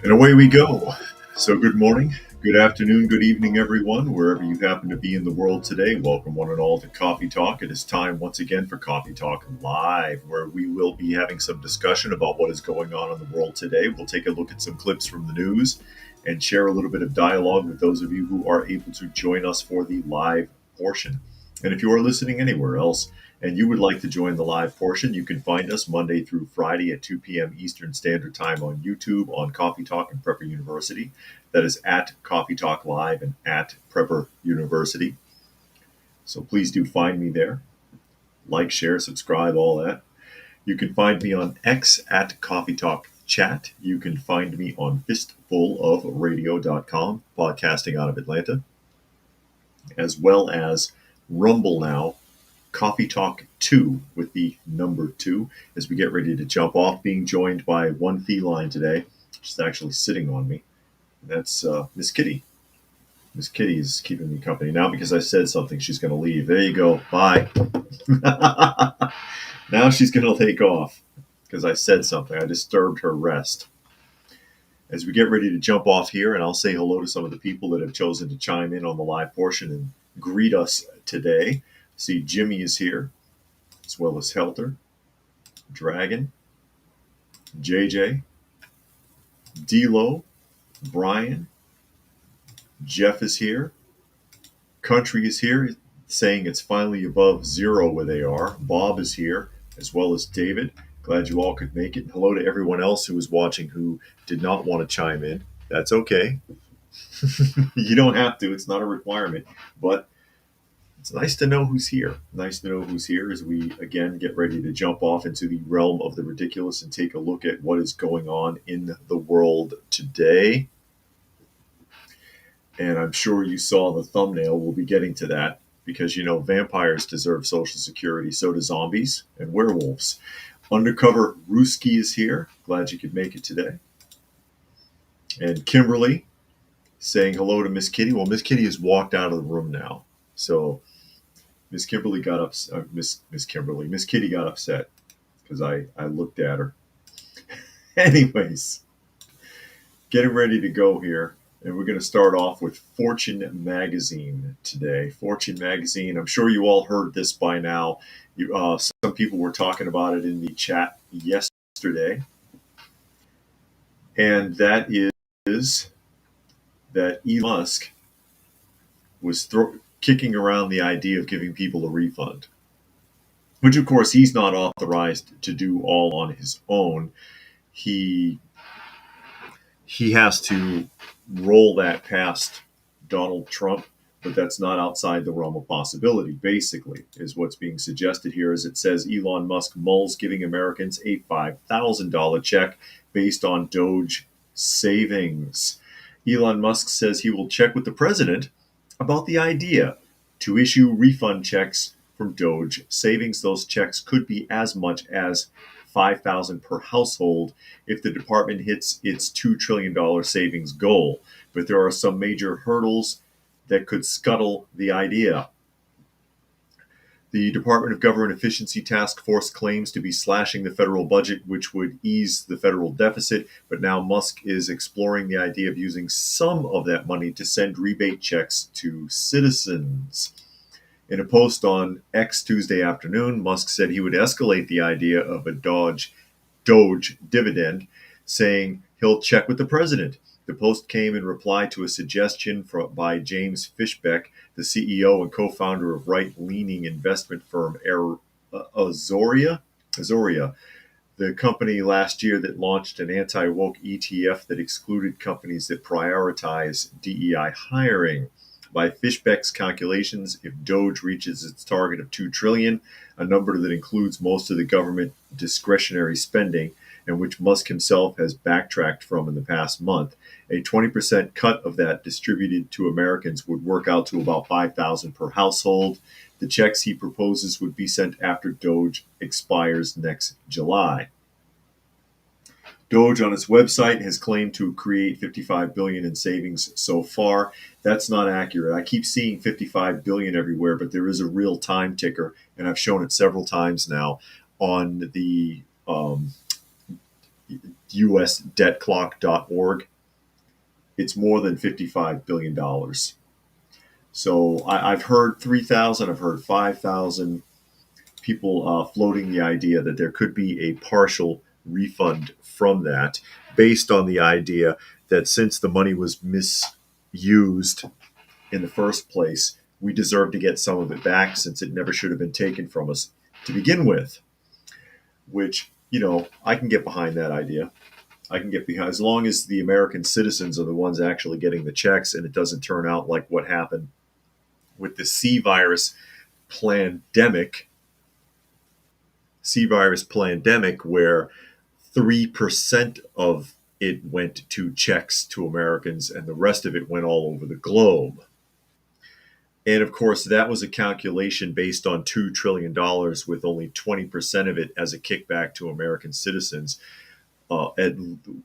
And away we go. So, good morning, good afternoon, good evening, everyone, wherever you happen to be in the world today. Welcome, one and all, to Coffee Talk. It is time once again for Coffee Talk Live, where we will be having some discussion about what is going on in the world today. We'll take a look at some clips from the news and share a little bit of dialogue with those of you who are able to join us for the live portion. And if you are listening anywhere else, and you would like to join the live portion, you can find us Monday through Friday at 2 p.m. Eastern Standard Time on YouTube, on Coffee Talk and Prepper University. That is at Coffee Talk Live and at Prepper University. So please do find me there. Like, share, subscribe, all that. You can find me on X at Coffee Talk Chat. You can find me on fistfulofradio.com, podcasting out of Atlanta, as well as Rumble now, Coffee Talk 2 with the number 2 as we get ready to jump off, being joined by one feline today. She's actually sitting on me. That's Miss Kitty. Miss Kitty is keeping me company now because I said something. She's going to leave. There you go. Bye. Now she's going to take off because I said something. I disturbed her rest. As we get ready to jump off here, and I'll say hello to some of the people that have chosen to chime in on the live portion and greet us today. See, Jimmy is here, as well as Helter, Dragon, JJ, D-Lo, Brian, Jeff is here, Country is here, saying it's finally above zero where they are. Bob is here, as well as David. Glad you all could make it. And hello to everyone else who was watching who did not want to chime in. That's okay. You don't have to. It's not a requirement. But it's nice to know who's here. Nice to know who's here as we, again, get ready to jump off into the realm of the ridiculous and take a look at what is going on in the world today. And I'm sure you saw the thumbnail. We'll be getting to that because, you know, vampires deserve Social Security. So do zombies and werewolves. Undercover Ruski is here. Glad you could make it today. And Kimberly saying hello to Miss Kitty. Well, Miss Kitty has walked out of the room now. So Miss Kimberly got upset. Miss Kitty got upset because I looked at her. Anyways, getting ready to go here, and we're going to start off with Fortune Magazine today. Fortune Magazine. I'm sure you all heard this by now. Some people were talking about it in the chat yesterday, and that is that Elon Musk was kicking around the idea of giving people a refund, which of course he's not authorized to do all on his own. He has to roll that past Donald Trump, but that's not outside the realm of possibility, basically, is what's being suggested here. As it says, Elon Musk mulls giving Americans a $5,000 check based on Doge savings. Elon Musk says he will check with the president about the idea to issue refund checks from Doge savings. Those checks could be as much as $5,000 per household if the department hits its $2 trillion savings goal. But there are some major hurdles that could scuttle the idea. The Department of Government Efficiency Task Force claims to be slashing the federal budget, which would ease the federal deficit. But now Musk is exploring the idea of using some of that money to send rebate checks to citizens. In a post on X Tuesday afternoon, Musk said he would escalate the idea of a Doge dividend, saying he'll check with the president. The post came in reply to a suggestion by James Fishbeck, the CEO and co-founder of right-leaning investment firm Azoria, the company last year that launched an anti-woke ETF that excluded companies that prioritize DEI hiring. By Fishbeck's calculations, if Doge reaches its target of $2 trillion, a number that includes most of the government discretionary spending, and which Musk himself has backtracked from in the past month, a 20% cut of that distributed to Americans would work out to about $5,000 per household. The checks he proposes would be sent after Doge expires next July. Doge on its website has claimed to create $55 billion in savings so far. That's not accurate. I keep seeing $55 billion everywhere, but there is a real time ticker, and I've shown it several times now on the USDebtClock.org It's more than $55 billion. So I've heard 3,000, I've heard 5,000 people floating the idea that there could be a partial refund from that, based on the idea that since the money was misused in the first place, we deserve to get some of it back since it never should have been taken from us to begin with. Which, I can get behind that idea. I can get behind, as long as the American citizens are the ones actually getting the checks and it doesn't turn out like what happened with the C virus pandemic, where 3% of it went to checks to Americans and the rest of it went all over the globe. And of course, that was a calculation based on $2 trillion with only 20% of it as a kickback to American citizens, at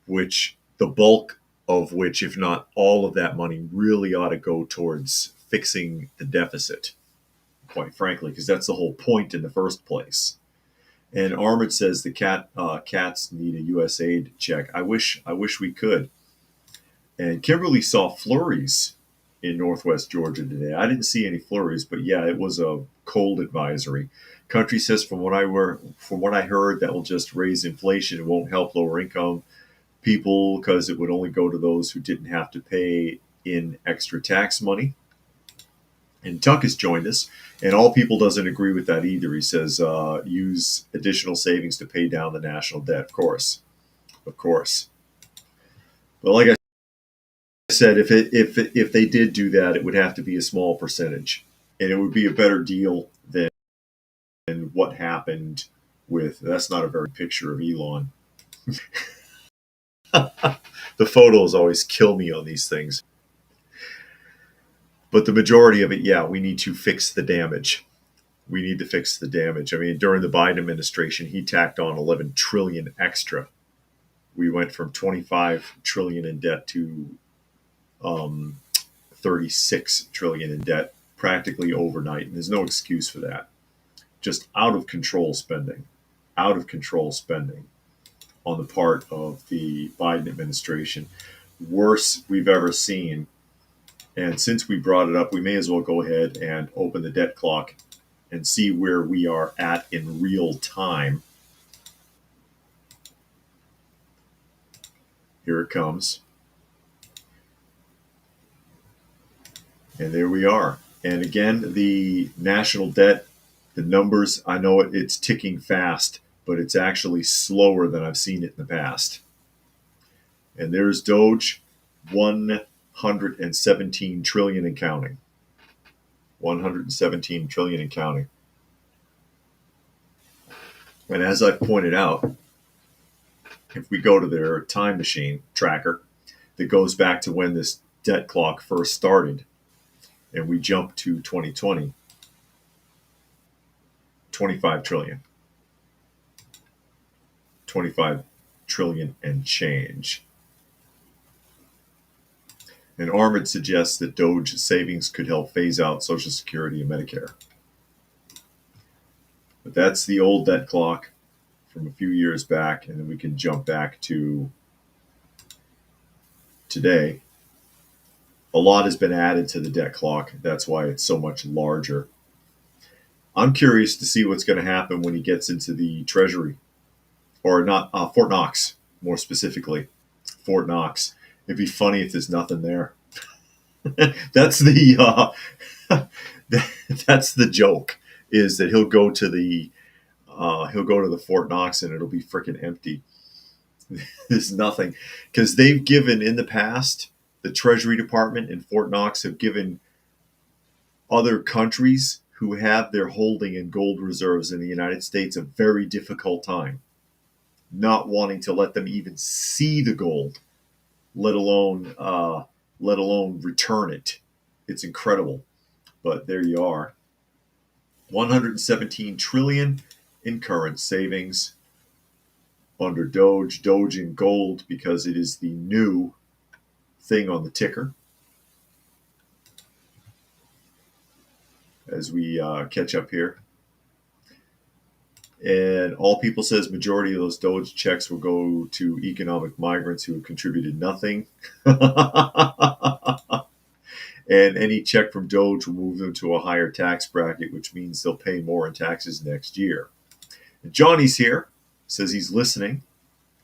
which the bulk of which, if not all of that money, really ought to go towards fixing the deficit, quite frankly, because that's the whole point in the first place. And Armand says the cats need a USAID check. I wish we could. And Kimberly saw flurries in Northwest Georgia today. I didn't see any flurries, but yeah, it was a cold advisory. Country says, from what I heard, that will just raise inflation. It won't help lower income people because it would only go to those who didn't have to pay in extra tax money. And Tuck has joined us, and All People doesn't agree with that either. He says use additional savings to pay down the national debt. Of course. But like I said, if they did do that, it would have to be a small percentage, and it would be a better deal than what happened with. That's not a very picture of Elon. The photos always kill me on these things. But the majority of it, yeah, we need to fix the damage. We need to fix the damage. I mean, during the Biden administration, he tacked on 11 trillion extra. We went from 25 trillion in debt to 36 trillion in debt practically overnight. And there's no excuse for that. Just out of control spending on the part of the Biden administration. Worst we've ever seen. And since we brought it up, we may as well go ahead and open the debt clock and see where we are at in real time. Here it comes. And there we are. And again, the national debt, the numbers, I know it's ticking fast, but it's actually slower than I've seen it in the past. And there's Doge, 117 trillion and counting. 117 trillion and counting. And as I've pointed out, if we go to their time machine tracker that goes back to when this debt clock first started, and we jump to 2020, 25 trillion. 25 trillion and change. And Armand suggests that Doge savings could help phase out Social Security and Medicare. But that's the old debt clock from a few years back, and then we can jump back to today. A lot has been added to the debt clock. That's why it's so much larger. I'm curious to see what's going to happen when he gets into the Treasury, or not Fort Knox, more specifically. Fort Knox. It'd be funny if there's nothing there. That's the that's the joke, is that he'll go to the Fort Knox and it'll be freaking empty. There's nothing, because they've given in the past, the Treasury Department in Fort Knox have given other countries who have their holding in gold reserves in the United States a very difficult time, not wanting to let them even see the gold, let alone return it. It's incredible, but there you are. 117 trillion in current savings under Doge in gold, because it is the new thing on the ticker. As we catch up here, And All People says majority of those Doge checks will go to economic migrants who have contributed nothing. And any check from Doge will move them to a higher tax bracket, which means they'll pay more in taxes next year. And Johnny's here, says he's listening.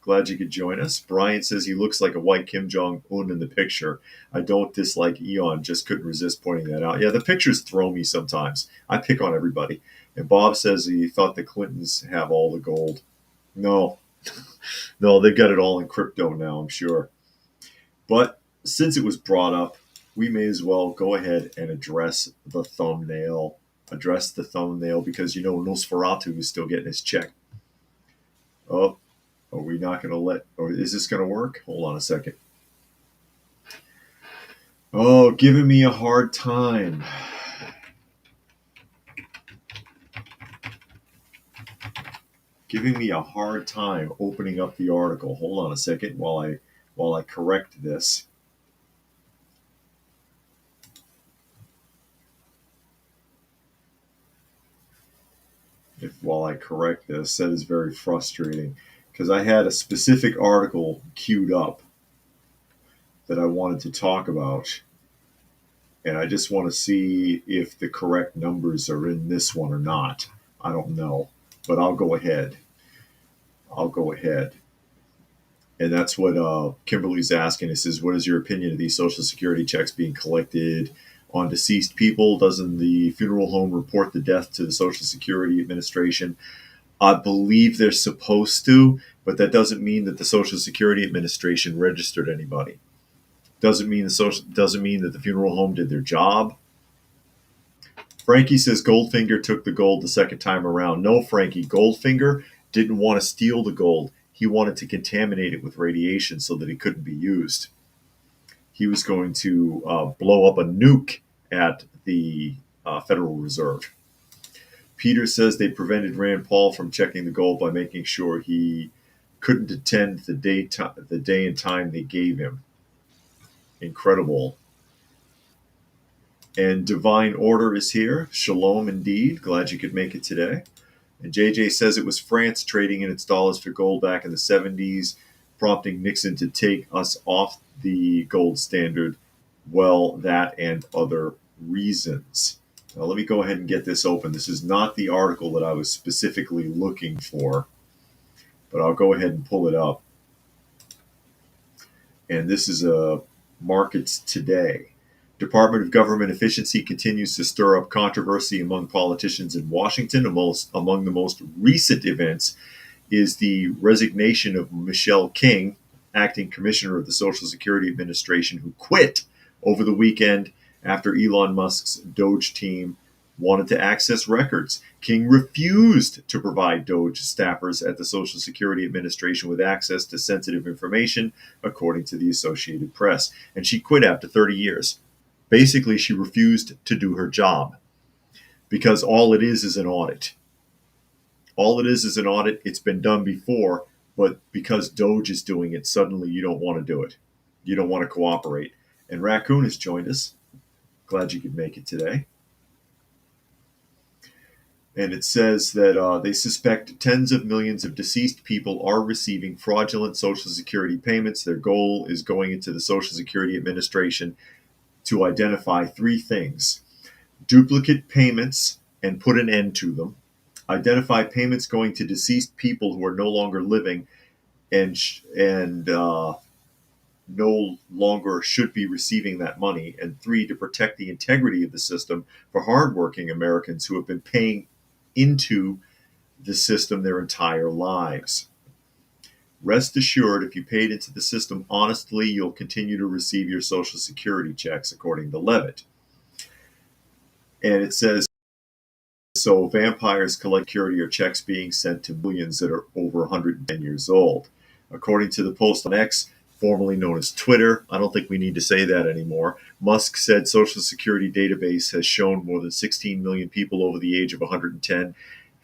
Glad you could join us. Brian says he looks like a white Kim Jong-un in the picture. I don't dislike Eon, just couldn't resist pointing that out. Yeah, the pictures throw me sometimes. I pick on everybody. And Bob says he thought the Clintons have all the gold. No, no, they've got it all in crypto now, I'm sure. But since it was brought up, we may as well go ahead and address the thumbnail. Address the thumbnail because, you know, Nosferatu is still getting his check. Oh, are we not going to let, or is this going to work? Hold on a second. Oh, giving me a hard time. Giving me a hard time opening up the article. Hold on a second while I correct this. While I correct this, that is very frustrating because I had a specific article queued up that I wanted to talk about, and I just want to see if the correct numbers are in this one or not. I don't know, but I'll go ahead. And that's what Kimberly's asking. It says, what is your opinion of these Social Security checks being collected on deceased people? Doesn't the funeral home report the death to the Social Security Administration? I believe they're supposed to, but that doesn't mean that the Social Security Administration registered anybody. Doesn't mean that the funeral home did their job. Frankie says Goldfinger took the gold the second time around. No, Frankie, Goldfinger didn't want to steal the gold. He wanted to contaminate it with radiation so that it couldn't be used. He was going to blow up a nuke at the Federal Reserve. Peter says they prevented Rand Paul from checking the gold by making sure he couldn't attend the day and time they gave him. Incredible. And Divine Order is here. Shalom indeed. Glad you could make it today. And JJ says it was France trading in its dollars for gold back in the 70s, prompting Nixon to take us off the gold standard. Well, that and other reasons. Now, let me go ahead and get this open. This is not the article that I was specifically looking for, but I'll go ahead and pull it up. And this is Markets Today. Department of Government Efficiency continues to stir up controversy among politicians in Washington. Among the most recent events is the resignation of Michelle King, acting commissioner of the Social Security Administration, who quit over the weekend after Elon Musk's Doge team wanted to access records. King refused to provide Doge staffers at the Social Security Administration with access to sensitive information, according to the Associated Press. And she quit after 30 years. Basically, she refused to do her job because all it is an audit. All it is an audit. It's been done before, but because Doge is doing it, suddenly you don't want to do it. You don't want to cooperate. And Raccoon has joined us. Glad you could make it today. And it says that they suspect tens of millions of deceased people are receiving fraudulent Social Security payments. Their goal is going into the Social Security Administration to identify three things: duplicate payments and put an end to them, identify payments going to deceased people who are no longer living and no longer should be receiving that money, and three, to protect the integrity of the system for hardworking Americans who have been paying into the system their entire lives. Rest assured, if you paid into the system honestly, you'll continue to receive your Social Security checks, according to Levitt. And it says, so vampires collect security or checks being sent to millions that are over 110 years old. According to the post on X, formerly known as Twitter, I don't think we need to say that anymore, Musk said Social Security database has shown more than 16 million people over the age of 110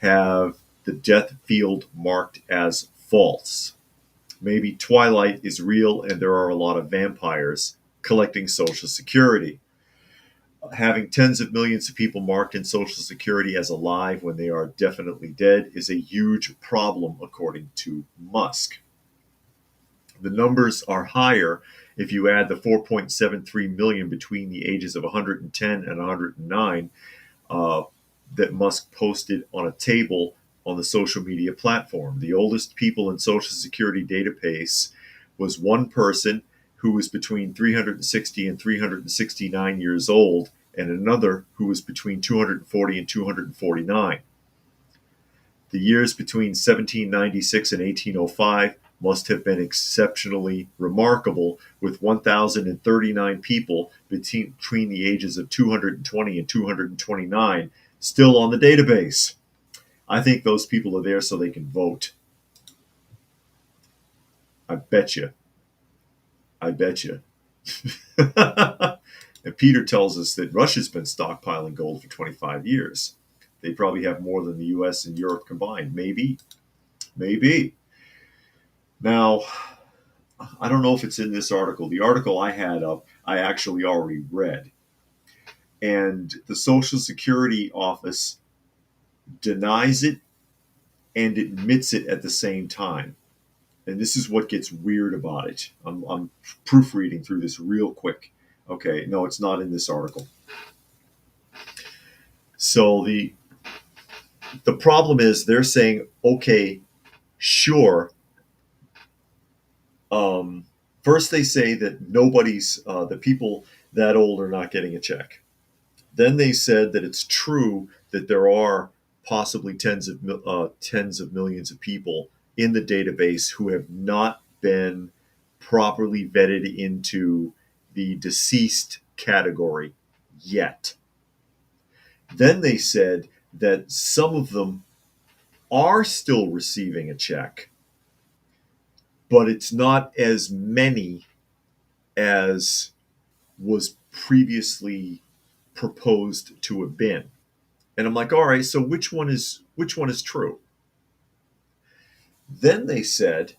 have the death field marked as false. Maybe Twilight is real and there are a lot of vampires collecting Social Security. Having tens of millions of people marked in Social Security as alive when they are definitely dead is a huge problem, according to Musk. The numbers are higher if you add the 4.73 million between the ages of 110 and 109 uh, that Musk posted on a table on the social media platform. The oldest people in Social Security database was one person who was between 360 and 369 years old, and another who was between 240 and 249. The years between 1796 and 1805 must have been exceptionally remarkable, with 1,039 people between the ages of 220 and 229 still on the database. I think those people are there so they can vote. I bet you. I bet you. And Peter tells us that Russia's been stockpiling gold for 25 years. They probably have more than the US and Europe combined. Maybe. Maybe. Now, I don't know if it's in this article. The article I had up, I actually already read. And the Social Security office denies it and admits it at the same time. And this is what gets weird about it. I'm proofreading through this real quick. Okay, no, it's not in this article. So the problem is they're saying, okay, sure. First, they say that the people that old are not getting a check. Then they said that it's true that there are possibly tens of millions of people in the database who have not been properly vetted into the deceased category yet. Then they said that some of them are still receiving a check, but it's not as many as was previously proposed to have been. And I'm like, all right, so which one is true? Then they said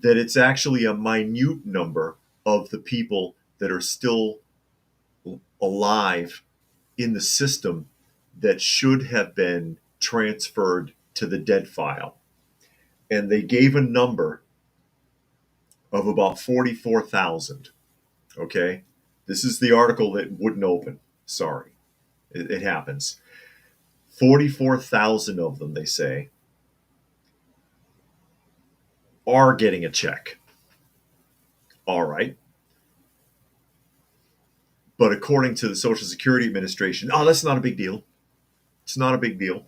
that it's actually a minute number of the people that are still alive in the system that should have been transferred to the dead file. And they gave a number of about 44,000. Okay? This is the article that wouldn't open. Sorry. It happens. 44,000 of them, they say, are getting a check. All right. But according to the Social Security Administration, oh, that's not a big deal. It's not a big deal.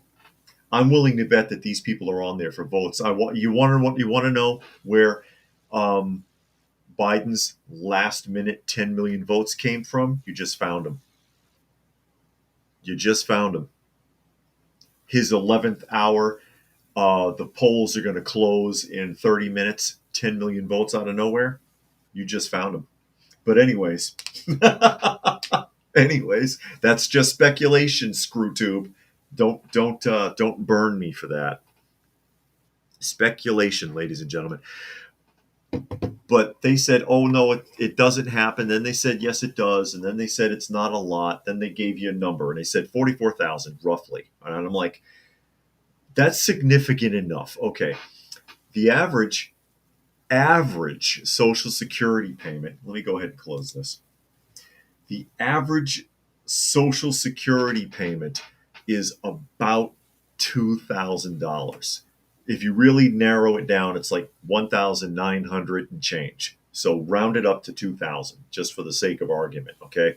I'm willing to bet that these people are on there for votes. You want to know where Biden's last minute 10 million votes came from? You just found them. You just found them. His 11th hour, the polls are going to close in 30 minutes, 10 million votes out of nowhere. You just found them. But anyways, that's just speculation, ScrewTube. Don't burn me for that. Speculation, ladies and gentlemen. But they said, oh no, it doesn't happen. Then they said, yes, it does. And then they said it's not a lot. Then they gave you a number and they said 44,000 roughly. And I'm like, that's significant enough. Okay. The average Social Security payment, let me go ahead and close this. The average Social Security payment is about $2,000. If you really narrow it down, it's like 1,900 and change. So round it up to 2,000, just for the sake of argument, okay?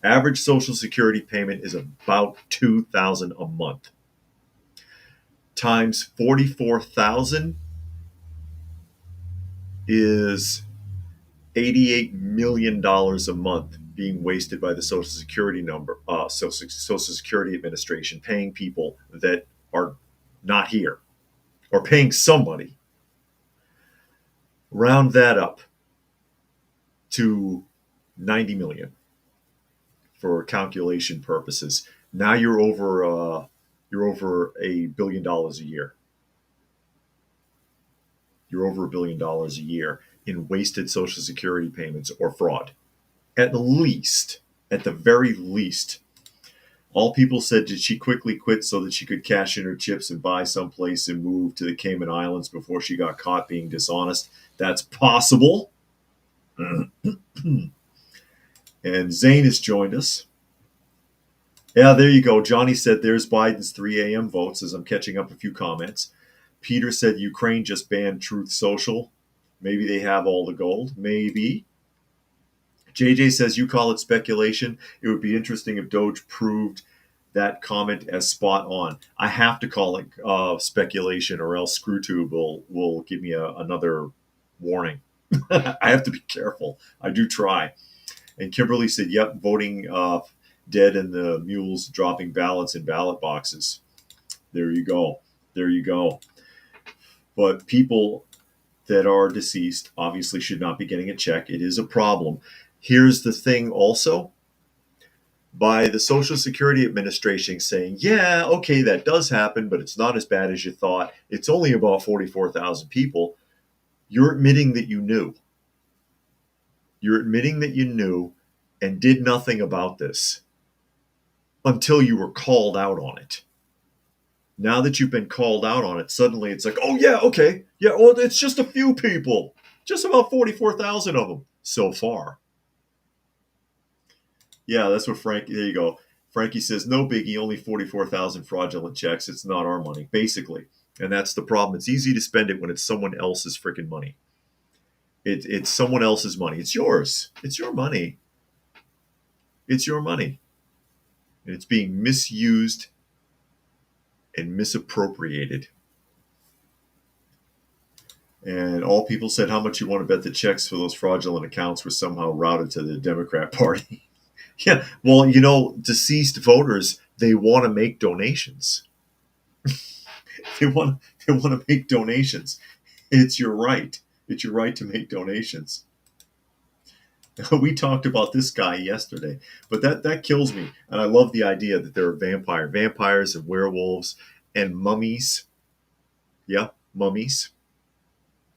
Average Social Security payment is about 2,000 a month. Times 44,000 is $88 million a month being wasted by the Social Security Social Security Administration, paying people that are not here, or paying somebody. Round that up to 90 million for calculation purposes. Now you're over $1 billion a year. You're over $1 billion a year in wasted Social Security payments or fraud, at least. At the very least. All people said, did she quickly quit so that she could cash in her chips and buy someplace and move to the Cayman Islands before she got caught being dishonest? That's possible. And Zane has joined us. Yeah, there you go. Johnny said there's Biden's 3 a.m. votes as I'm catching up a few comments. Peter said Ukraine just banned Truth Social. Maybe they have all the gold. Maybe. JJ says you call it speculation. It would be interesting if Doge proved that comment as spot on. I have to call it speculation, or else ScrewTube will give me another warning. I have to be careful. I do try. And Kimberly said, "Yep, voting dead and the mules dropping ballots in ballot boxes." There you go. There you go. But people that are deceased obviously should not be getting a check. It is a problem. Here's the thing also. By the Social Security Administration saying, yeah, okay, that does happen, but it's not as bad as you thought. It's only about 44,000 people. You're admitting that you knew. You're admitting that you knew and did nothing about this until you were called out on it. Now that you've been called out on it, suddenly it's like, oh, yeah, okay. Yeah, well, it's just a few people. Just about 44,000 of them so far. Yeah, that's what Frank, there you go. Frankie says, no biggie, only 44,000 fraudulent checks. It's not our money, basically. And that's the problem. It's easy to spend it when it's someone else's freaking money. It's someone else's money. It's yours. It's your money. It's your money. And it's being misused and misappropriated. And all people said, how much you want to bet the checks for those fraudulent accounts were somehow routed to the Democrat Party? Yeah, well, deceased voters, they want to make donations. they want to make donations. It's your right. It's your right to make donations. We talked about this guy yesterday, but that kills me. And I love the idea that there are vampires and werewolves and mummies. Yeah, mummies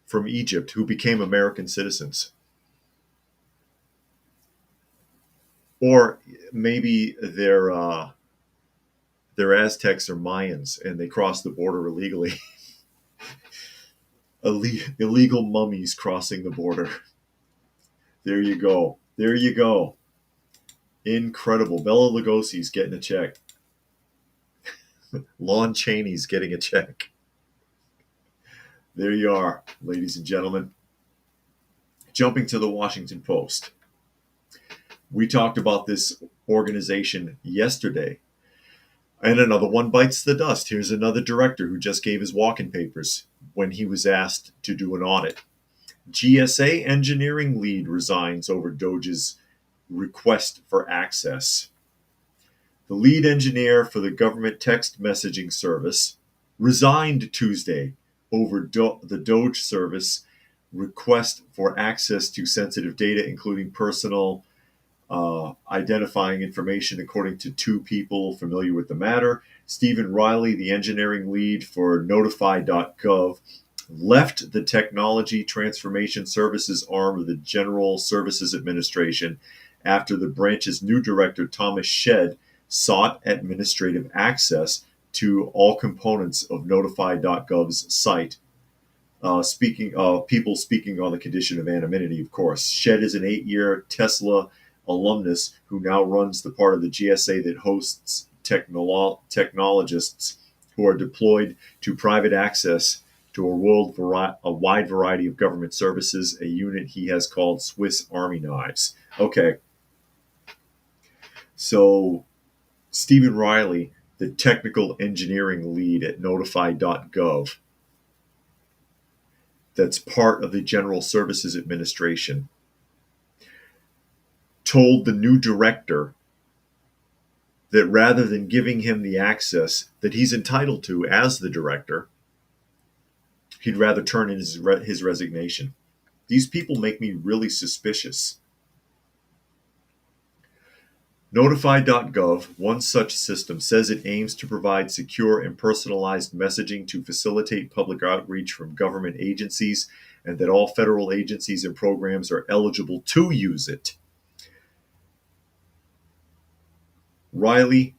from Egypt who became American citizens. Or maybe they're Aztecs or Mayans and they crossed the border illegally. Illegal mummies crossing the border. There you go. There you go. Incredible. Bela Lugosi's getting a check. Lon Chaney's getting a check. There you are, ladies and gentlemen. Jumping to the Washington Post. We talked about this organization yesterday. And another one bites the dust. Here's another director who just gave his walk-in papers when he was asked to do an audit. GSA engineering lead resigns over Doge's request for access. The lead engineer for the government text messaging service resigned Tuesday over the Doge service request for access to sensitive data, including personal identifying information, according to two people familiar with the matter. Stephen Riley, the engineering lead for notify.gov, left the Technology Transformation Services arm of the General Services Administration after the branch's new director, Thomas Shedd, sought administrative access to all components of notify.gov's site. People speaking on the condition of anonymity, of course. Shedd is an 8-year Tesla alumnus who now runs the part of the GSA that hosts technologists who are deployed to private access to a wide variety of government services, a unit he has called Swiss Army knives. Okay. So Stephen Riley, the technical engineering lead at notify.gov, that's part of the General Services Administration, told the new director that rather than giving him the access that he's entitled to as the director, he'd rather turn in his resignation. These people make me really suspicious. Notify.gov, one such system, says it aims to provide secure and personalized messaging to facilitate public outreach from government agencies, and that all federal agencies and programs are eligible to use it. Riley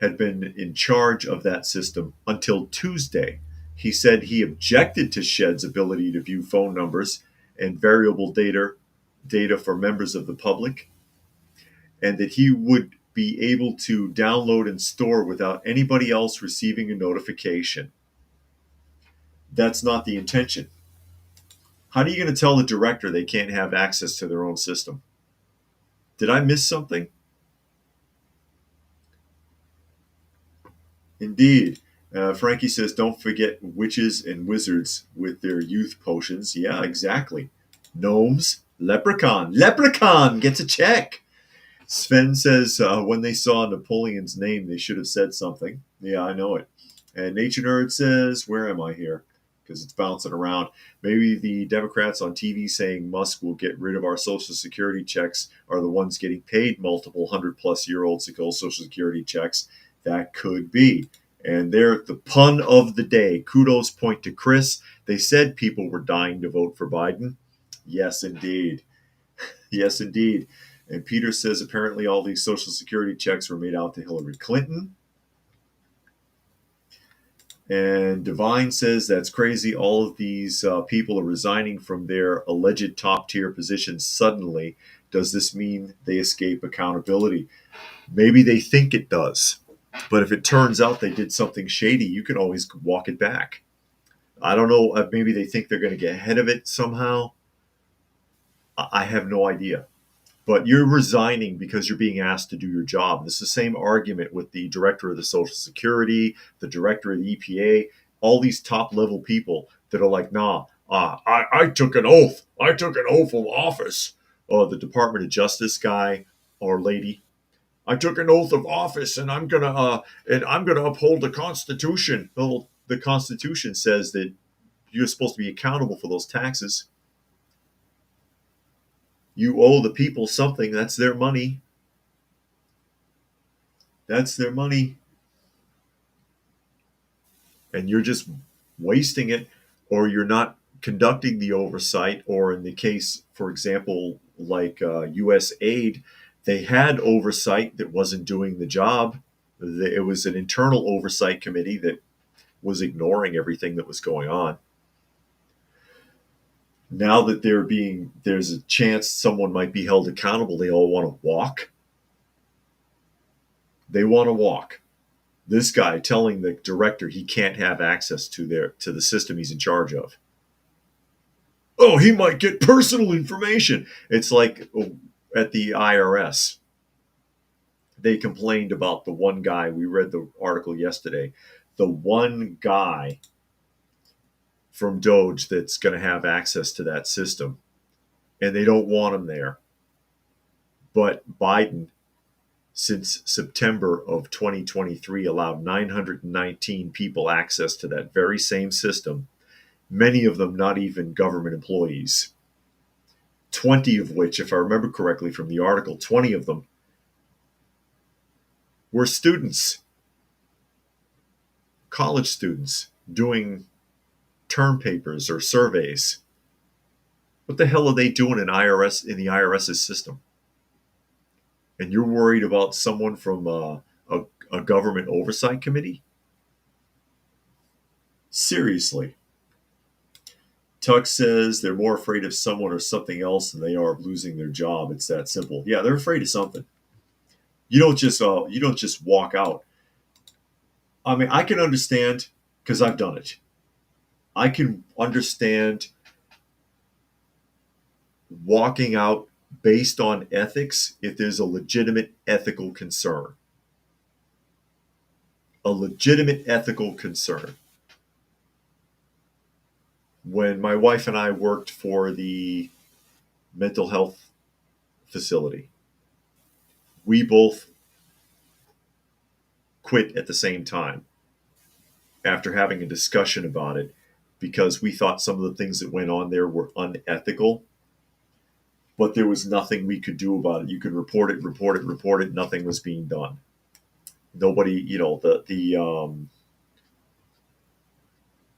had been in charge of that system until Tuesday. He said he objected to Shedd's ability to view phone numbers and variable data for members of the public, and that he would be able to download and store without anybody else receiving a notification. That's not the intention. How are you going to tell the director they can't have access to their own system? Did I miss something? Indeed. Frankie says, don't forget witches and wizards with their youth potions. Yeah, exactly. Gnomes, leprechaun. Leprechaun gets a check. Sven says, when they saw Napoleon's name, they should have said something. Yeah, I know it. And Nature Nerd says, where am I here? Because it's bouncing around. Maybe the Democrats on TV saying Musk will get rid of our Social Security checks are the ones getting paid multiple 100-plus-year-olds to go Social Security checks. That could be. And they're the pun of the day. Kudos point to Chris. They said people were dying to vote for Biden. Yes, indeed. Yes, indeed. And Peter says apparently all these Social Security checks were made out to Hillary Clinton. And Divine says that's crazy. All of these people are resigning from their alleged top-tier positions suddenly. Does this mean they escape accountability? Maybe they think it does. But if it turns out they did something shady, you can always walk it back. I don't know. Maybe they think they're going to get ahead of it somehow. I have no idea. But you're resigning because you're being asked to do your job. This is the same argument with the director of the Social Security, the director of the EPA, all these top-level people that are like, nah, I took an oath. I took an oath of office. The Department of Justice guy or lady, I took an oath of office, and I'm gonna uphold the Constitution. Well, the Constitution says that you're supposed to be accountable for those taxes. You owe the people something. That's their money. That's their money. And you're just wasting it, or you're not conducting the oversight, or in the case, for example, like U.S. aid, they had oversight that wasn't doing the job. It was an internal oversight committee that was ignoring everything that was going on. Now that there's a chance someone might be held accountable, they all want to walk. They want to walk. This guy telling the director he can't have access to the system he's in charge of. Oh, he might get personal information. It's like at the IRS. They complained about the one guy. We read the article yesterday. The one guy from Doge that's going to have access to that system. And they don't want him there. But Biden, since September of 2023, allowed 919 people access to that very same system, many of them not even government employees. 20 of which, if I remember correctly from the article, 20 of them were students, college students, doing term papers or surveys. What the hell are they doing in the IRS's system? And you're worried about someone from a government oversight committee? Seriously. Tuck says they're more afraid of someone or something else than they are of losing their job. It's that simple. Yeah, they're afraid of something. You don't just walk out. I mean, I can understand because I've done it. I can understand walking out based on ethics if there's a legitimate ethical concern. A legitimate ethical concern. When my wife and I worked for the mental health facility, we both quit at the same time after having a discussion about it because we thought some of the things that went on there were unethical, but there was nothing we could do about it. You could report it. Nothing was being done. Nobody,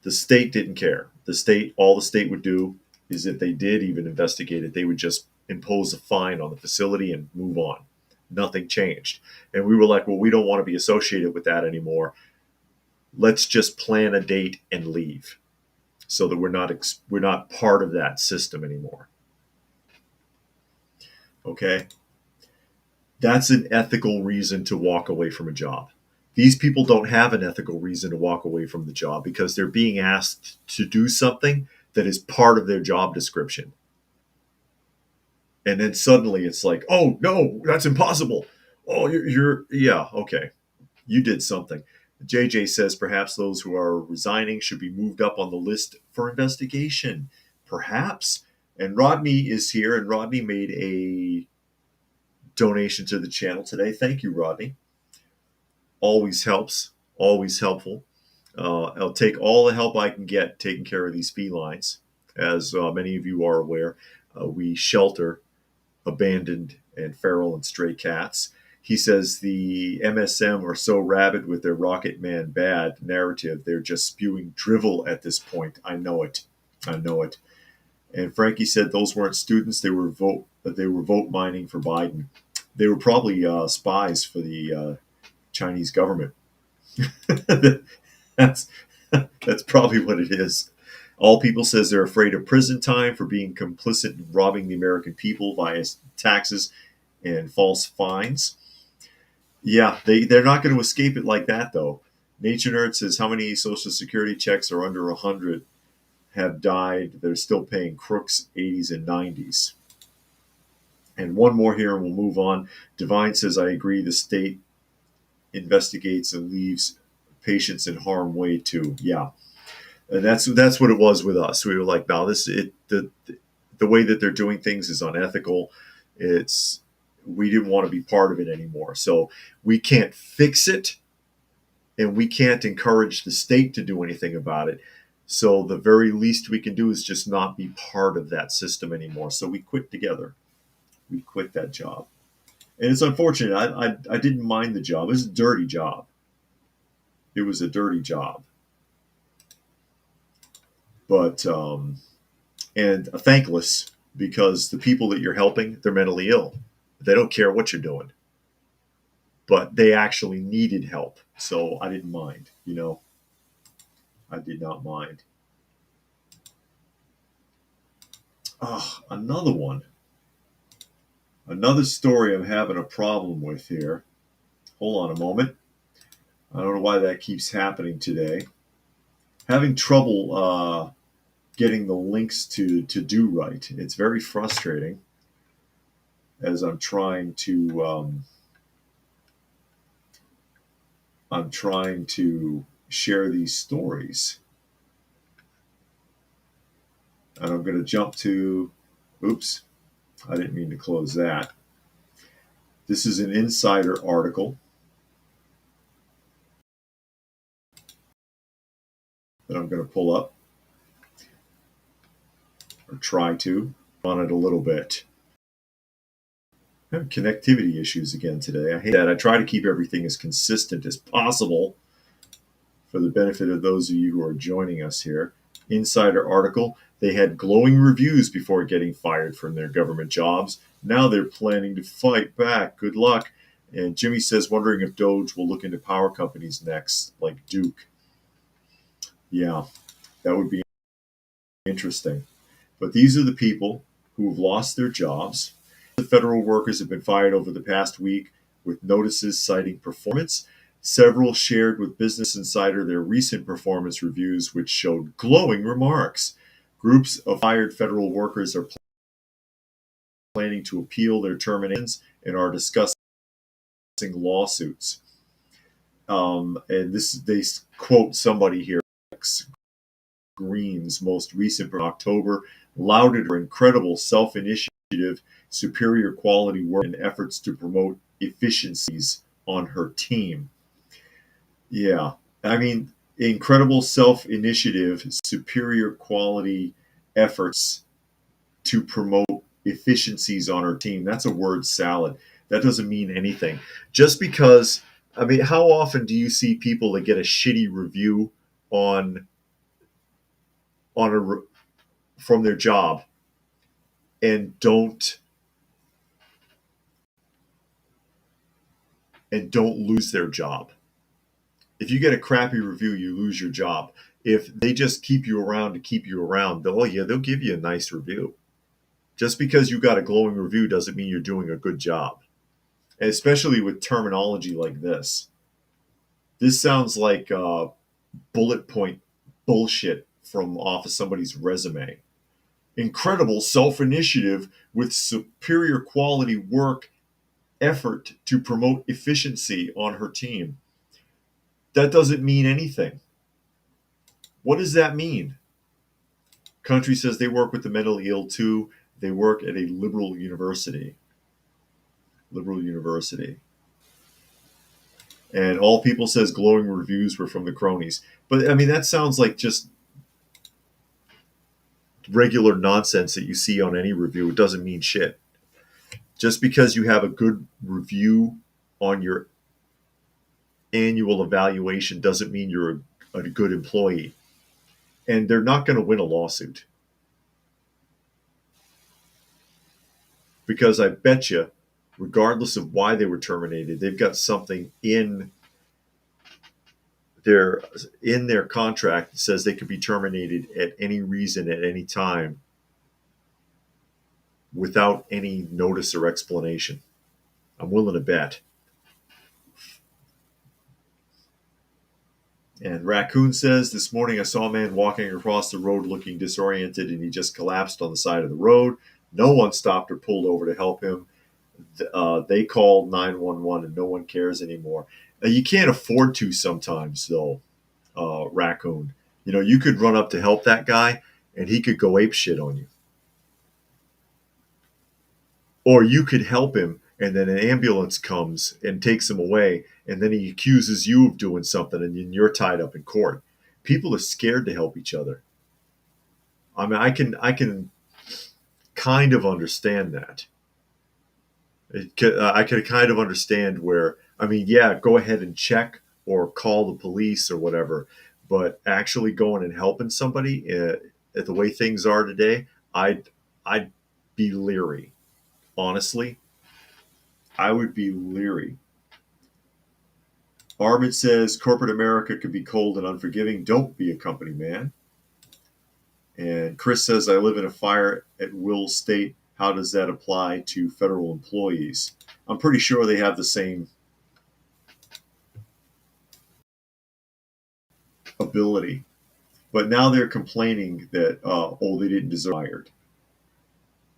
the state didn't care. All the state would do is if they did even investigate it, they would just impose a fine on the facility and move on. Nothing changed. And we were like, well, we don't want to be associated with that anymore. Let's just plan a date and leave so that we're not part of that system anymore. Okay? That's an ethical reason to walk away from a job. These people don't have an ethical reason to walk away from the job because they're being asked to do something that is part of their job description. And then suddenly it's like, oh, no, that's impossible. Oh, yeah, okay. You did something. JJ says perhaps those who are resigning should be moved up on the list for investigation. Perhaps. And Rodney is here, and Rodney made a donation to the channel today. Thank you, Rodney. Always helps, always helpful. I'll take all the help I can get taking care of these felines. As many of you are aware, we shelter abandoned and feral and stray cats. He says the MSM are so rabid with their Rocket Man bad narrative, they're just spewing drivel at this point. I know it. I know it. And Frankie said those weren't students; they were vote mining for Biden. They were probably spies for the Chinese government. that's that's probably what it is. All People says they're afraid of prison time for being complicit in robbing the American people via taxes and false fines. Yeah, they're not going to escape it like that, though. Nature Nerd says how many Social Security checks are under 100 have died. They're still paying crooks 80s and 90s. And one more here, and we'll move on. Divine says, I agree. The state investigates and leaves patients in harm's way, too. Yeah. And that's what it was with us. We were like, no, the way that they're doing things is unethical. We didn't want to be part of it anymore. So we can't fix it, and we can't encourage the state to do anything about it. So the very least we can do is just not be part of that system anymore. So we quit together. We quit that job. And it's unfortunate. I didn't mind the job. It was a dirty job. It was a dirty job. But and thankless, because the people that you're helping, they're mentally ill. They don't care what you're doing, but they actually needed help. So I didn't mind, I did not mind. Oh, another one. Another story I'm having a problem with here. Hold on a moment. I don't know why that keeps happening today. Having trouble getting the links to do right. It's very frustrating as I'm trying to share these stories. And I'm going to jump to, oops, I didn't mean to close that. This is an insider article that I'm going to pull up, or try to, on it a little bit. I have connectivity issues again today. I hate that. I try to keep everything as consistent as possible for the benefit of those of you who are joining us here. Insider article. They had glowing reviews before getting fired from their government jobs. Now they're planning to fight back. Good luck. And Jimmy says, wondering if Doge will look into power companies next, like Duke. Yeah, that would be interesting. But these are the people who have lost their jobs. The federal workers have been fired over the past week with notices citing performance. Several shared with Business Insider their recent performance reviews, which showed glowing remarks. Groups of fired federal workers are planning to appeal their terminations and are discussing lawsuits. And they quote somebody here, Green's most recent from October, lauded her incredible self-initiative, superior quality work, and efforts to promote efficiencies on her team. Yeah, I mean, incredible self-initiative, superior quality efforts to promote efficiencies on her team. That's a word salad. That doesn't mean anything. Just because, I mean, how often do you see people that get a shitty review on from their job and don't and don't lose their job. If you get a crappy review, you lose your job. If they just keep you around to keep you around, they'll give you a nice review. Just because you got a glowing review doesn't mean you're doing a good job. And especially with terminology like this. This sounds like bullet point bullshit from off of somebody's resume. Incredible self initiative with superior quality work effort to promote efficiency on her team. That doesn't mean anything. What does that mean? Country says they work with the mentally ill too. They work at a liberal university. Liberal university. And All People says glowing reviews were from the cronies. But I mean, that sounds like just regular nonsense that you see on any review. It doesn't mean shit. Just because you have a good review on your annual evaluation doesn't mean you're a good employee. And they're not going to win a lawsuit. Because I bet you, regardless of why they were terminated, they've got something in their contract that says they could be terminated at any reason at any time without any notice or explanation. I'm willing to bet. And Raccoon says, this morning I saw a man walking across the road looking disoriented and he just collapsed on the side of the road. No one stopped or pulled over to help him. They called 911 and no one cares anymore. You can't afford to sometimes, though, Raccoon. You know, you could run up to help that guy and he could go ape shit on you. Or you could help him and then an ambulance comes and takes him away and then he accuses you of doing something and then you're tied up in court. People are scared to help each other. I mean, I can kind of understand that. I could kind of understand where, I mean, yeah, go ahead and check or call the police or whatever, but actually going and helping somebody at the way things are today, I'd be leery. Honestly, I would be leery. Armin says corporate America could be cold and unforgiving. Don't be a company man. And Chris says, I live in a fire at will state. How does that apply to federal employees? I'm pretty sure they have the same ability. But now they're complaining that, they didn't deserve fired.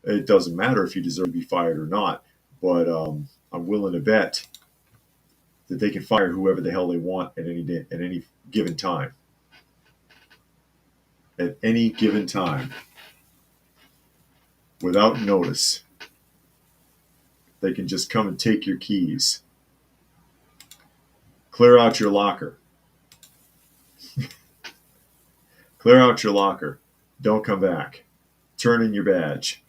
It doesn't matter if you deserve to be fired or not, but I'm willing to bet that they can fire whoever the hell they want at any given time. At any given time, without notice, they can just come and take your keys. Clear out your locker. Clear out your locker. Don't come back. Turn in your badge.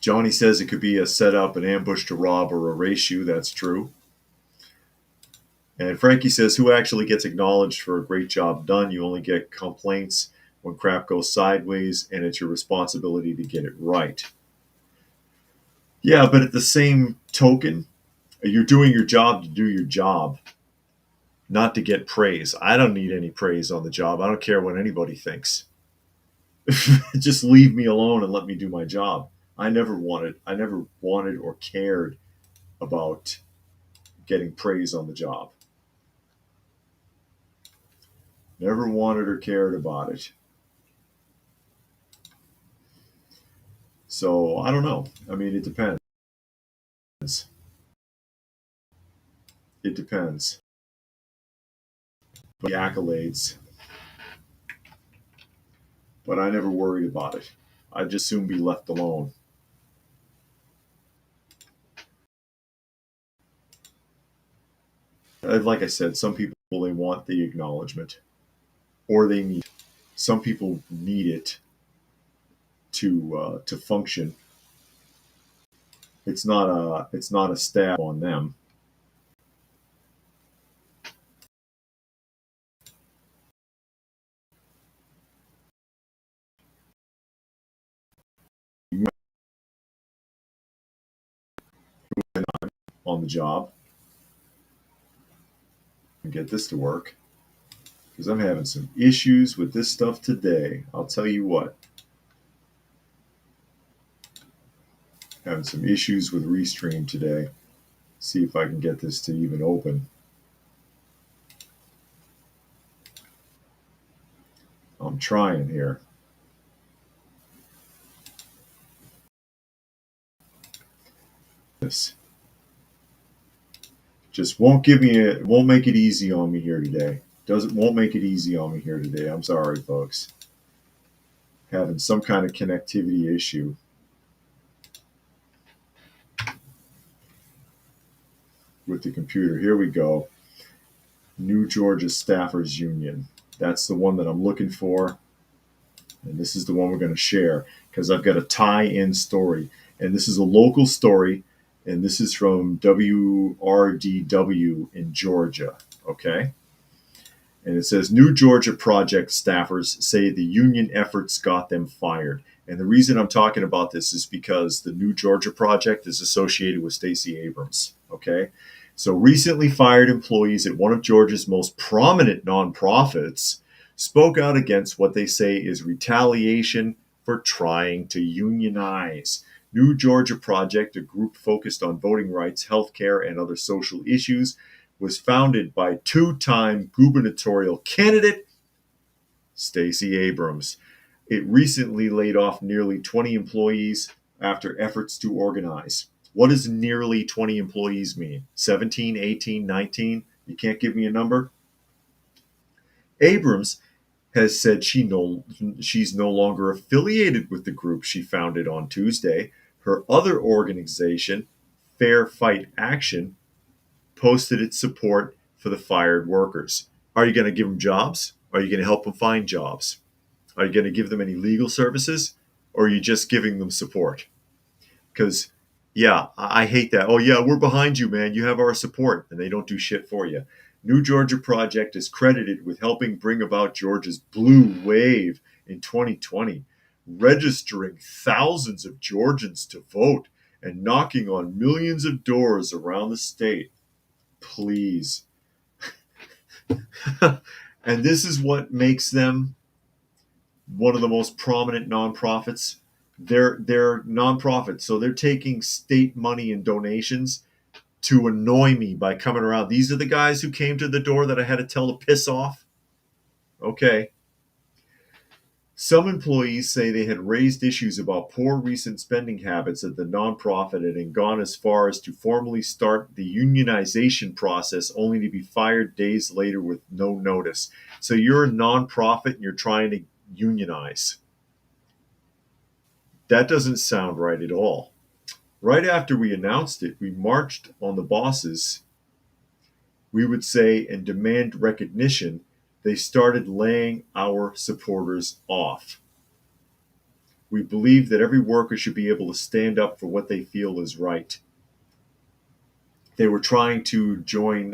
Johnny says it could be a setup, an ambush to rob or erase you. That's true. And Frankie says, who actually gets acknowledged for a great job done? You only get complaints when crap goes sideways, and it's your responsibility to get it right. Yeah, but at the same token, you're doing your job to do your job, not to get praise. I don't need any praise on the job. I don't care what anybody thinks. Just leave me alone and let me do my job. I never wanted or cared about getting praise on the job. Never wanted or cared about it. So I don't know. I mean, it depends. It depends. But the accolades. But I never worried about it. I'd just soon be left alone. Like I said, some people, they want the acknowledgement, or they need. Some people need it to function. It's not a stab on them. on the job and get this to work, because I'm having some issues with this stuff today. I'll tell you what. Having some issues with Restream today. See if I can get this to even open. I'm trying here. This just won't give me it. Won't make it easy on me here today. Won't make it easy on me here today. I'm sorry, folks. Having some kind of connectivity issue. With the computer. Here we go. New Georgia Staffers Union. That's the one that I'm looking for. And this is the one we're going to share because I've got a tie-in story. And this is a local story. And this is from WRDW in Georgia. Okay. And it says, New Georgia Project staffers say the union efforts got them fired. And the reason I'm talking about this is because the New Georgia Project is associated with Stacey Abrams. Okay. So recently fired employees at one of Georgia's most prominent nonprofits spoke out against what they say is retaliation for trying to unionize. New Georgia Project, a group focused on voting rights, healthcare, and other social issues, was founded by two-time gubernatorial candidate Stacey Abrams. It recently laid off nearly 20 employees after efforts to organize. What does nearly 20 employees mean? 17, 18, 19? You can't give me a number? Abrams has said she's no longer affiliated with the group she founded on Tuesday. Her other organization, Fair Fight Action, posted its support for the fired workers. Are you going to give them jobs? Are you going to help them find jobs? Are you going to give them any legal services? Or are you just giving them support? Because, yeah, I hate that. Oh, yeah, we're behind you, man. You have our support. And they don't do shit for you. New Georgia Project is credited with helping bring about Georgia's blue wave in 2020, registering thousands of Georgians to vote and knocking on millions of doors around the state. Please. And this is what makes them one of the most prominent nonprofits. They're nonprofits, so they're taking state money and donations to annoy me by coming around. These are the guys who came to the door that I had to tell to piss off. Okay. Some employees say they had raised issues about poor recent spending habits at the nonprofit and had gone as far as to formally start the unionization process, only to be fired days later with no notice. So you're a nonprofit and you're trying to unionize. That doesn't sound right at all. Right after we announced it, we marched on the bosses, we would say, and demand recognition. They started laying our supporters off. We believe that every worker should be able to stand up for what they feel is right. They were trying to join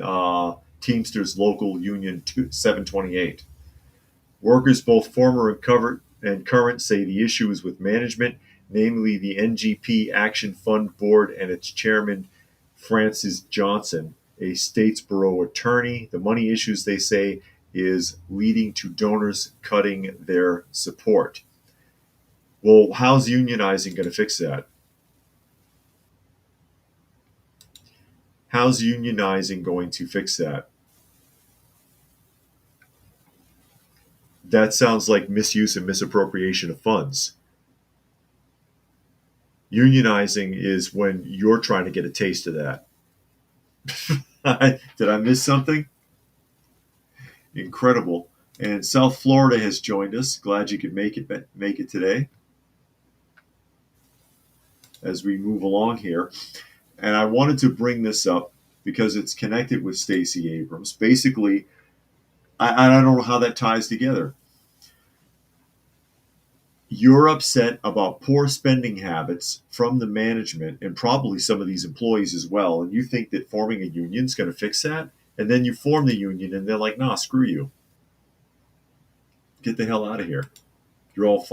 Teamsters Local Union 728. Workers, both former and current, say the issue is with management, namely the NGP Action Fund Board and its chairman, Francis Johnson, a Statesboro attorney. The money issues, they say, is leading to donors cutting their support. Well, how's unionizing going to fix that? How's unionizing going to fix that? That sounds like misuse and misappropriation of funds. Unionizing is when you're trying to get a taste of that. Did I miss something? Incredible. And South Florida has joined us. Glad you could make it today as we move along here. And I wanted to bring this up because it's connected with Stacey Abrams. Basically, I don't know how that ties together. You're upset about poor spending habits from the management and probably some of these employees as well. And you think that forming a union is going to fix that? And then you form the union and they're like, nah, screw you. Get the hell out of here. You're all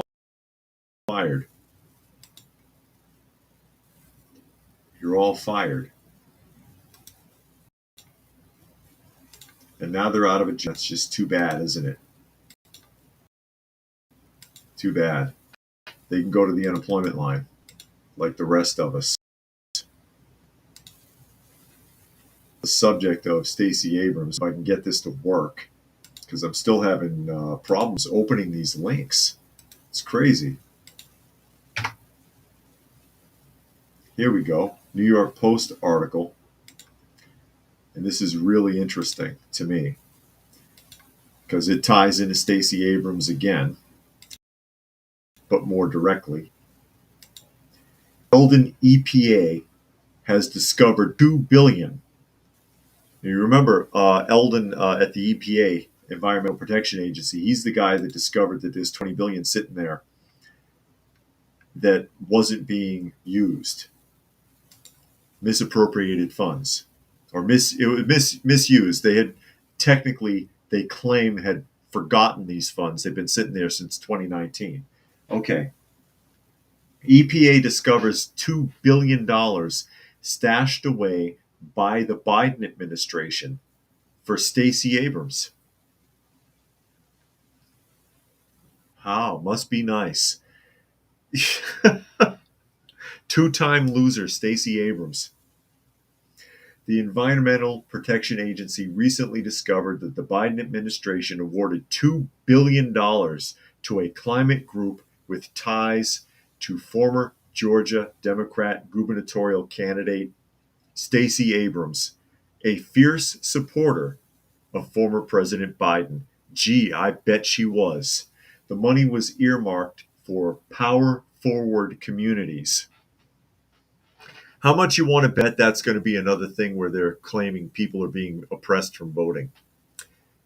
fired. You're all fired. And now they're out of a job. That's just too bad, isn't it? Too bad. They can go to the unemployment line like the rest of us. The subject of Stacey Abrams, if I can get this to work, because I'm still having problems opening these links. It's crazy. Here we go. New York Post article. And this is really interesting to me because it ties into Stacey Abrams again, but more directly. Eldon EPA has discovered 2 billion. You remember Eldon at the EPA, Environmental Protection Agency. He's the guy that discovered that there's 20 billion sitting there that wasn't being used, misappropriated funds, or misused. They had technically, they claim, had forgotten these funds. They've been sitting there since 2019. Okay. EPA discovers $2 billion stashed away by the Biden administration for Stacey Abrams. How? Must be nice. Two-time loser Stacey Abrams. The Environmental Protection Agency recently discovered that the Biden administration awarded $2 billion to a climate group with ties to former Georgia Democrat gubernatorial candidate Stacey Abrams, a fierce supporter of former President Biden. Gee, I bet she was. The money was earmarked for Power Forward communities. How much you want to bet that's going to be another thing where they're claiming people are being oppressed from voting?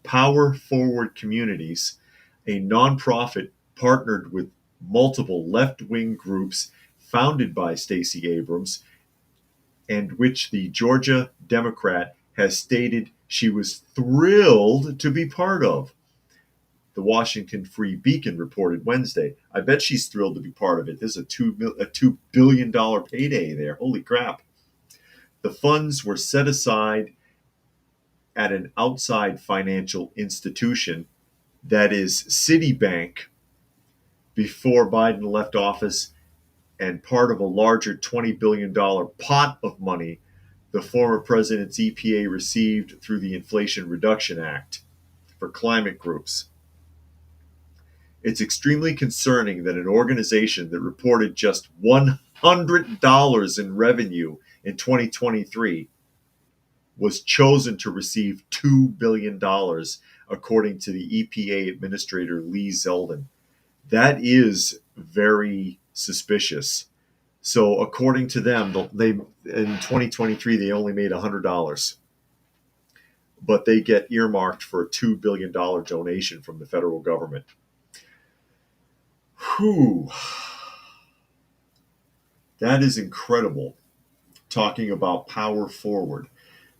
Power Forward Communities, a nonprofit partnered with multiple left-wing groups founded by Stacey Abrams, and which the Georgia Democrat has stated she was thrilled to be part of. The Washington Free Beacon reported Wednesday. I bet she's thrilled to be part of it. There's a $2 billion payday there. Holy crap. The funds were set aside at an outside financial institution, that is Citibank, before Biden left office, and part of a larger $20 billion pot of money the former president's EPA received through the Inflation Reduction Act for climate groups. It's extremely concerning that an organization that reported just $100 in revenue in 2023 was chosen to receive $2 billion, according to the EPA Administrator Lee Zeldin. That is very suspicious. So according to them, they in 2023, they only made $100. But they get earmarked for a $2 billion donation from the federal government. Whew. That is incredible. Talking about Power Forward.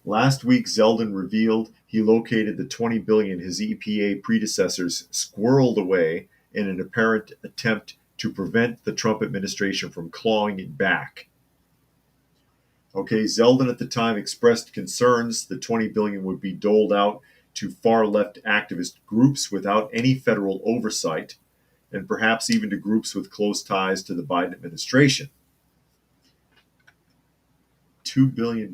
Last week, Zeldin revealed he located the $20 billion his EPA predecessors squirreled away in an apparent attempt to prevent the Trump administration from clawing it back. Okay, Zeldin at the time expressed concerns the $20 billion would be doled out to far-left activist groups without any federal oversight, and perhaps even to groups with close ties to the Biden administration. $2 billion.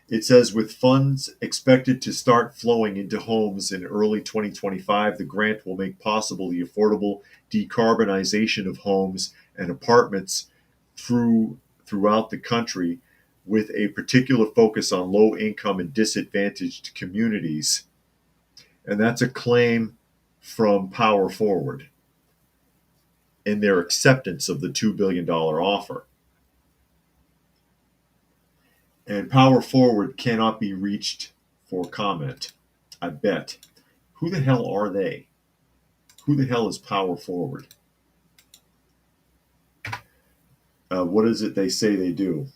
It says, with funds expected to start flowing into homes in early 2025, the grant will make possible the affordable decarbonization of homes and apartments throughout the country, with a particular focus on low-income and disadvantaged communities. And that's a claim from Power Forward in their acceptance of the $2 billion offer. And Power Forward cannot be reached for comment, I bet. Who the hell are they? Who the hell is Power Forward? What is it they say they do?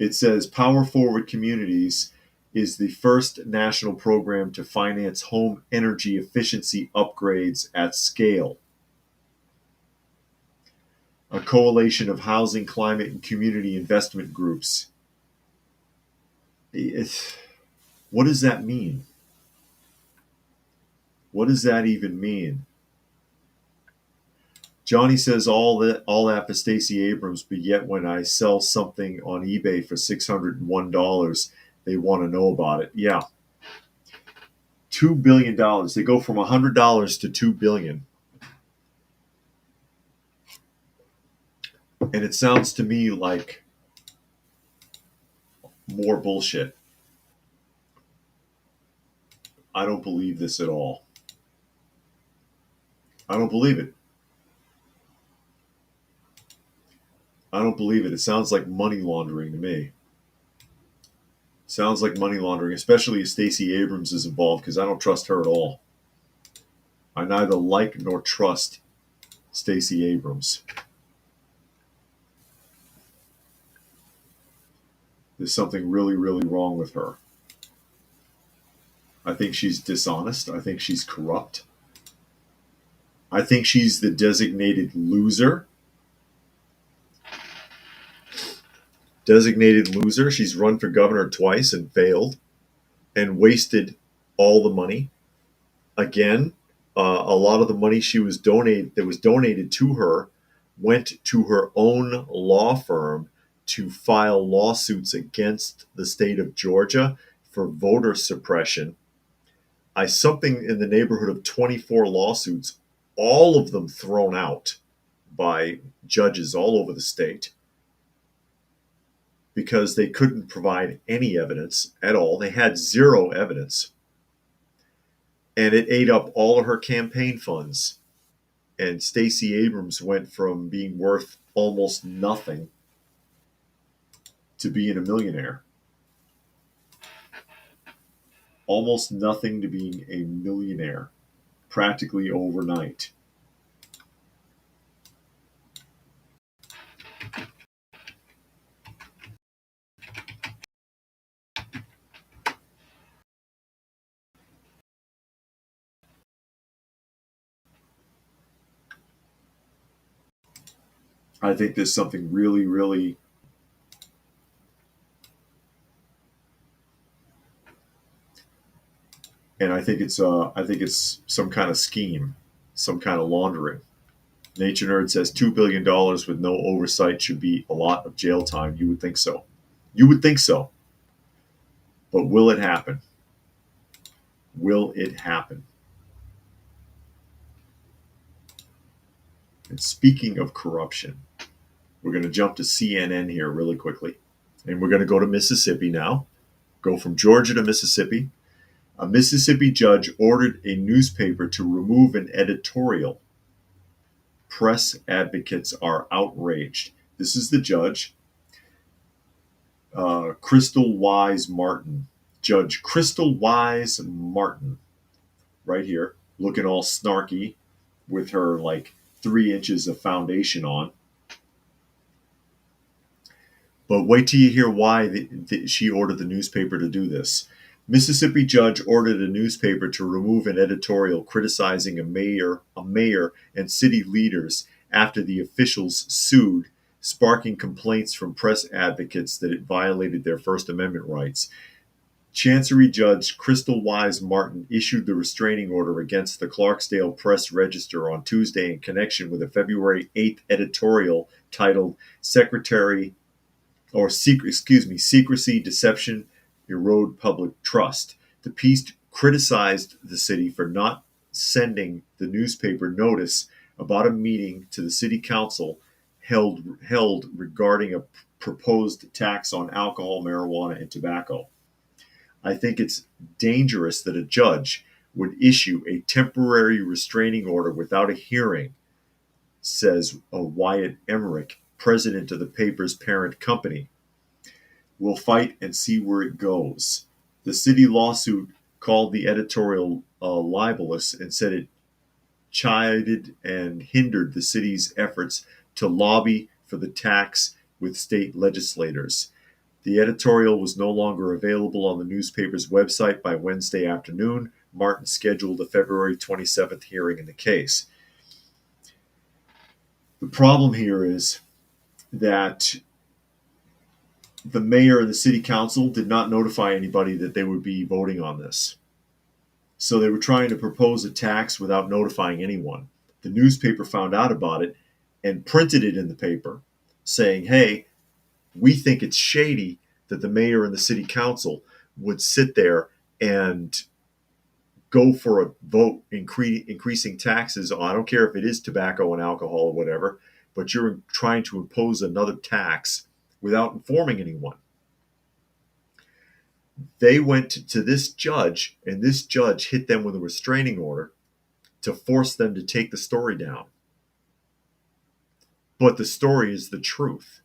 It says Power Forward Communities is the first national program to finance home energy efficiency upgrades at scale. A coalition of housing, climate, and community investment groups. What does that mean? What does that even mean? Johnny says all that for Stacey Abrams, but yet when I sell something on eBay for $601, they want to know about it. Yeah, $2 billion. They go from $100 to $2 billion, and it sounds to me like more bullshit. I don't believe this at all. I don't believe it. I don't believe it. It sounds like money laundering to me. Sounds like money laundering, especially if Stacey Abrams is involved, because I don't trust her at all. I neither like nor trust Stacey Abrams. There's something really, really wrong with her. I think she's dishonest. I think she's corrupt. I think she's the designated loser. Designated loser. She's run for governor twice and failed and wasted all the money. Again, a lot of the money that was donated to her went to her own law firm to file lawsuits against the state of Georgia for voter suppression. Something in the neighborhood of 24 lawsuits, all of them thrown out by judges all over the state because they couldn't provide any evidence at all. They had zero evidence. And it ate up all of her campaign funds. And Stacey Abrams went from being worth almost nothing to being a millionaire. Almost nothing to being a millionaire, practically overnight. I think there's something really, really and I think it's some kind of scheme, some kind of laundering. Nature Nerd says $2 billion with no oversight should be a lot of jail time. You would think so. You would think so. But will it happen? Will it happen? And speaking of corruption, we're going to jump to CNN here really quickly. And we're going to go to Mississippi now. Go from Georgia to Mississippi. A Mississippi judge ordered a newspaper to remove an editorial. Press advocates are outraged. This is the judge, Crystal Wise Martin. Judge Crystal Wise Martin, right here, looking all snarky with her like 3 inches of foundation on. But wait till you hear why she ordered the newspaper to do this. Mississippi judge ordered a newspaper to remove an editorial criticizing a mayor, and city leaders after the officials sued, sparking complaints from press advocates that it violated their First Amendment rights. Chancery Judge Crystal Wise Martin issued the restraining order against the Clarksdale Press Register on Tuesday in connection with a February 8th editorial titled Secrecy, Deception, Erode Public Trust. The piece criticized the city for not sending the newspaper notice about a meeting to the city council held regarding a proposed tax on alcohol, marijuana, and tobacco. I think it's dangerous that a judge would issue a temporary restraining order without a hearing, says Wyatt Emmerich, president of the paper's parent company. We'll fight and see where it goes. The city lawsuit called the editorial libelous and said it chided and hindered the city's efforts to lobby for the tax with state legislators. The editorial was no longer available on the newspaper's website by Wednesday afternoon. Martin scheduled a February 27th hearing in the case. The problem here is that The mayor and the city council did not notify anybody that they would be voting on this. So they were trying to propose a tax without notifying anyone. The newspaper found out about it and printed it in the paper saying, hey, we think it's shady that the mayor and the city council would sit there and go for a vote increasing taxes on, I don't care if it is tobacco and alcohol or whatever, but you're trying to impose another tax without informing anyone. They went to this judge, and this judge hit them with a restraining order to force them to take the story down. But the story is the truth.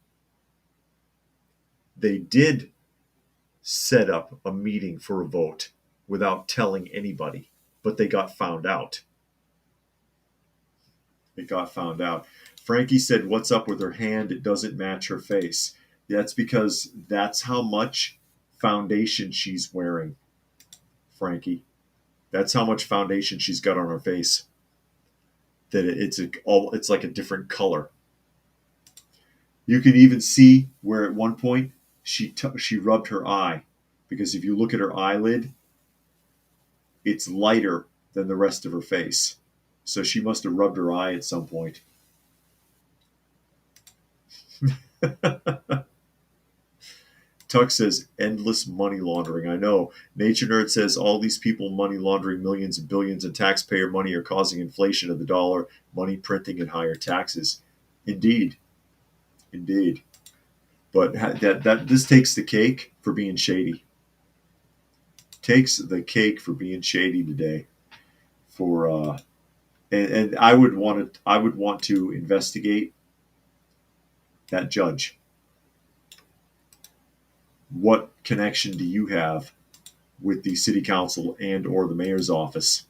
They did set up a meeting for a vote without telling anybody, but they got found out. It got found out. Frankie said, what's up with her hand? It doesn't match her face. That's because that's how much foundation she's wearing, Frankie. That's how much foundation she's got on her face. That it's like a different color. You can even see where at one point she rubbed her eye, because if you look at her eyelid, it's lighter than the rest of her face. So she must have rubbed her eye at some point. Tuck says, endless money laundering. I know. Nature Nerd says, all these people money laundering millions and billions in taxpayer money are causing inflation of the dollar, money printing, and higher taxes. Indeed. Indeed. But this takes the cake for being shady. Takes the cake for being shady today. And I would want to investigate that judge. What connection do you have with the city council and or the mayor's office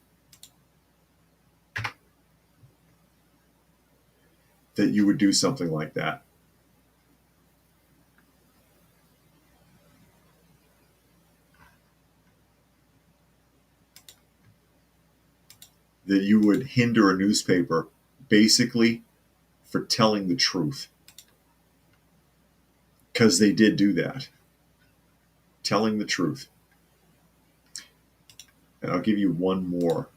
that you would do something like that? That you would hinder a newspaper basically for telling the truth. Because they did do that. Telling the truth. And I'll give you one more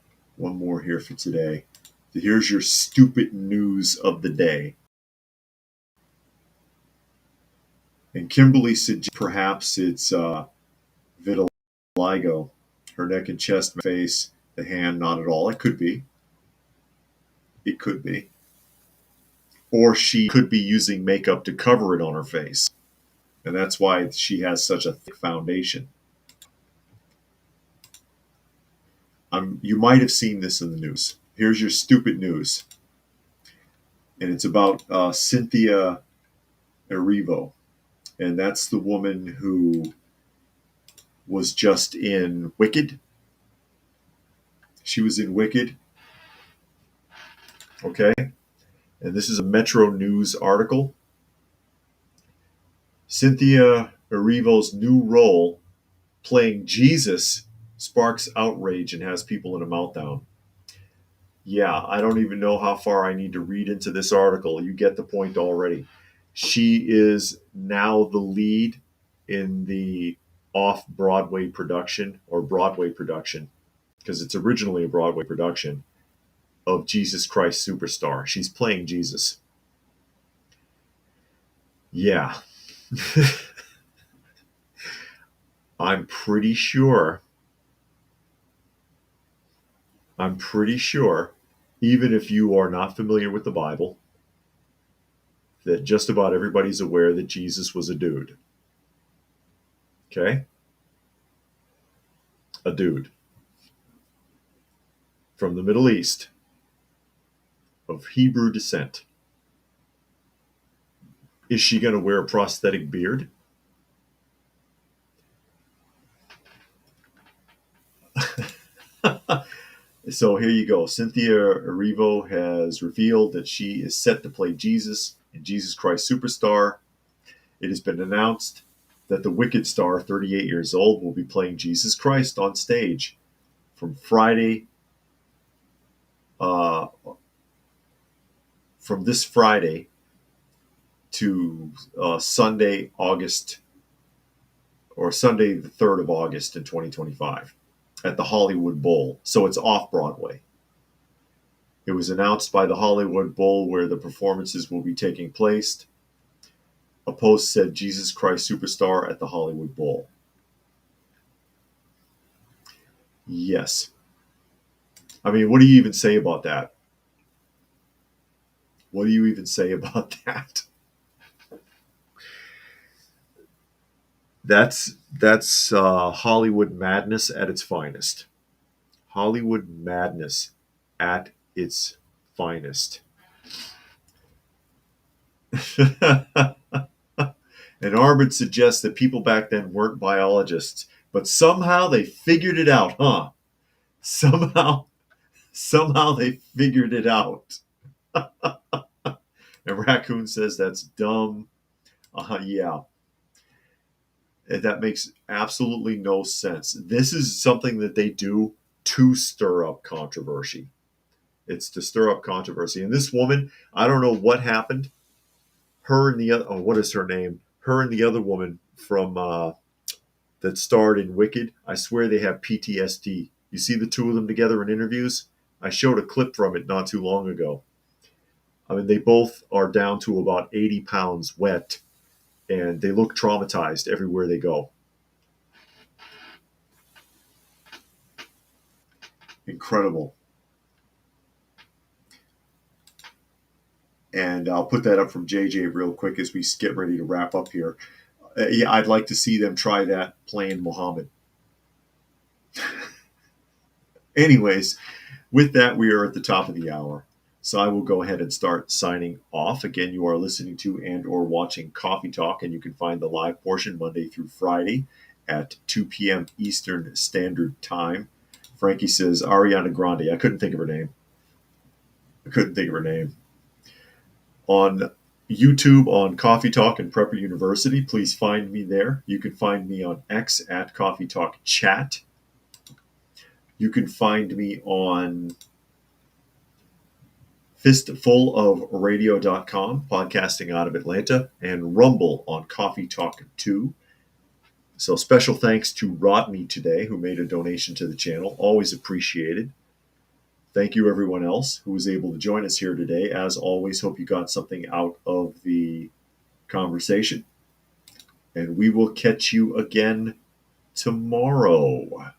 here for today. Here's your stupid news of the day. And Kimberly suggests perhaps it's vitiligo, her neck and chest, face, the hand, not at all. It could be. It could be. Or she could be using makeup to cover it on her face. And that's why she has such a thick foundation. You might have seen this in the news. Here's your stupid news. And it's about Cynthia Erivo. And that's the woman who was just in Wicked. She was in Wicked. Okay. And this is a Metro News article. Cynthia Erivo's new role playing Jesus sparks outrage and has people in a meltdown. Yeah, I don't even know how far I need to read into this article. You get the point already. She is now the lead in the off-Broadway production, or Broadway production, because it's originally a Broadway production, of Jesus Christ Superstar. She's playing Jesus. Yeah. I'm pretty sure, even if you are not familiar with the Bible, that just about everybody's aware that Jesus was a dude. Okay? A dude. From the Middle East, of Hebrew descent. Is she going to wear a prosthetic beard? So here you go. Cynthia Erivo has revealed that she is set to play Jesus in Jesus Christ Superstar. It has been announced that the Wicked star, 38 years old, will be playing Jesus Christ on stage from this Friday to Sunday, August or Sunday, the 3rd of August in 2025 at the Hollywood Bowl. So it's off Broadway. It was announced by the Hollywood Bowl where the performances will be taking place. A post said Jesus Christ Superstar at the Hollywood Bowl. Yes. I mean, what do you even say about that? What do you even say about that? That's Hollywood madness at its finest. Hollywood madness at its finest. And Arbid suggests that people back then weren't biologists, but somehow they figured it out, huh? Somehow they figured it out. And Raccoon says that's dumb. Yeah. That makes absolutely no sense. This is something that they do to stir up controversy. It's to stir up controversy. And this woman, I don't know what happened. Her and the other, what is her name? Her and the other woman from that starred in Wicked. I swear they have PTSD. You see the two of them together in interviews? I showed a clip from it not too long ago. I mean, they both are down to about 80 pounds wet, and they look traumatized everywhere they go. Incredible. And I'll put that up from JJ real quick as we get ready to wrap up here. Yeah, I'd like to see them try that playing Muhammad. Anyways, with that, we are at the top of the hour. So I will go ahead and start signing off. Again, you are listening to and or watching Coffee Talk, and you can find the live portion Monday through Friday at 2 p.m. Eastern Standard Time. Frankie says Ariana Grande. I couldn't think of her name. On YouTube, on Coffee Talk and Prepper University, please find me there. You can find me on X at Coffee Talk Chat. You can find me on fistfulofradio.com, podcasting out of Atlanta, and Rumble on Coffee Talk 2. So special thanks to Rodney today, who made a donation to the channel. Always appreciated. Thank you, everyone else who was able to join us here today. As always, hope you got something out of the conversation. And we will catch you again tomorrow.